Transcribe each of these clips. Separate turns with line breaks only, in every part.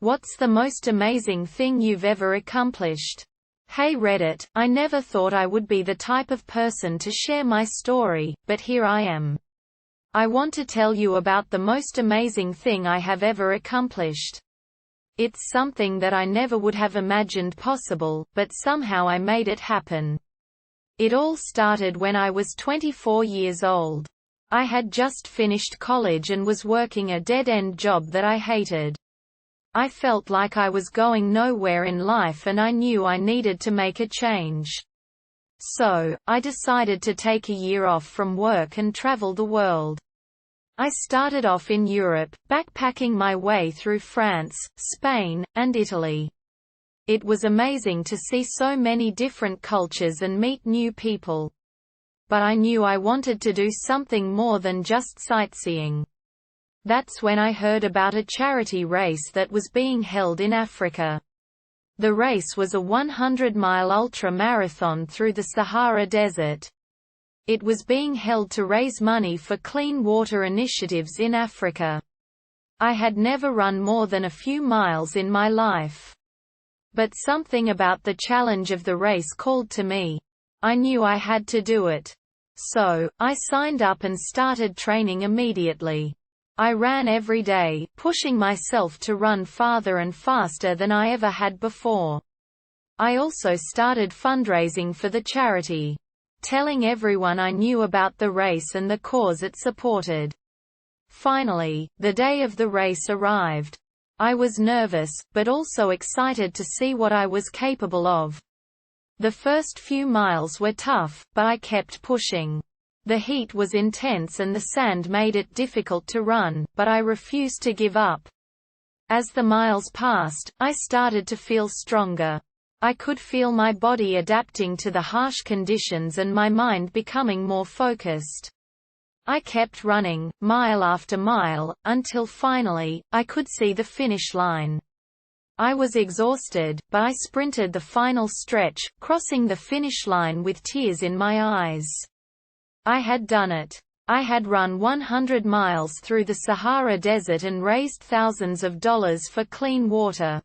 What's the most amazing thing you've ever accomplished? Hey Reddit, I never thought I would be the type of person to share my story, but here I am. I want to tell you about the most amazing thing I have ever accomplished. It's something that I never would have imagined possible, but somehow I made it happen. It all started when I was 24 years old. I had just finished college and was working a dead-end job that I hated. I felt like I was going nowhere in life and I knew I needed to make a change. So, I decided to take a year off from work and travel the world. I started off in Europe, backpacking my way through France, Spain, and Italy. It was amazing to see so many different cultures and meet new people. But I knew I wanted to do something more than just sightseeing. That's when I heard about a charity race that was being held in Africa. The race was a 100-mile ultra-marathon through the Sahara Desert. It was being held to raise money for clean water initiatives in Africa. I had never run more than a few miles in my life. But something about the challenge of the race called to me. I knew I had to do it. So, I signed up and started training immediately. I ran every day, pushing myself to run farther and faster than I ever had before. I also started fundraising for the charity, telling everyone I knew about the race and the cause it supported. Finally, the day of the race arrived. I was nervous, but also excited to see what I was capable of. The first few miles were tough, but I kept pushing. The heat was intense and the sand made it difficult to run, but I refused to give up. As the miles passed, I started to feel stronger. I could feel my body adapting to the harsh conditions and my mind becoming more focused. I kept running, mile after mile, until finally, I could see the finish line. I was exhausted, but I sprinted the final stretch, crossing the finish line with tears in my eyes. I had done it. I had run 100 miles through the Sahara Desert and raised thousands of dollars for clean water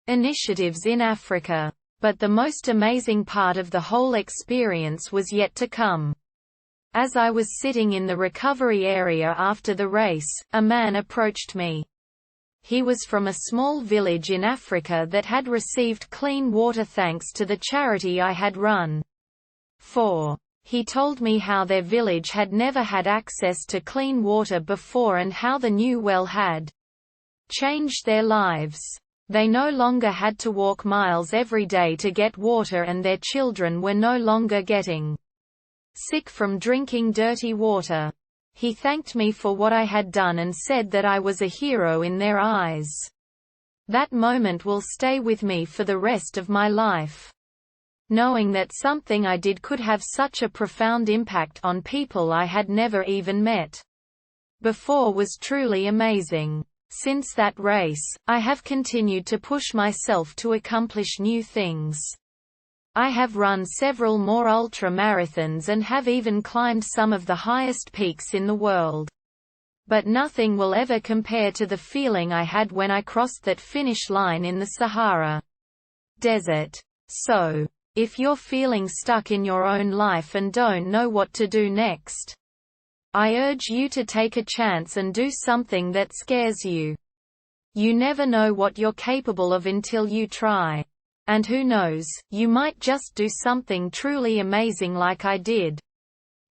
initiatives in Africa. But the most amazing part of the whole experience was yet to come. As I was sitting in the recovery area after the race, a man approached me. He was from a small village in Africa that had received clean water thanks to the charity I had run for. He told me how their village had never had access to clean water before and how the new well had changed their lives. They no longer had to walk miles every day to get water and their children were no longer getting sick from drinking dirty water. He thanked me for what I had done and said that I was a hero in their eyes. That moment will stay with me for the rest of my life. Knowing that something I did could have such a profound impact on people I had never even met before was truly amazing. Since that race, I have continued to push myself to accomplish new things. I have run several more ultra-marathons and have even climbed some of the highest peaks in the world. But nothing will ever compare to the feeling I had when I crossed that finish line in the Sahara Desert. So, if you're feeling stuck in your own life and don't know what to do next, I urge you to take a chance and do something that scares you. You never know what you're capable of until you try. And who knows, you might just do something truly amazing like I did.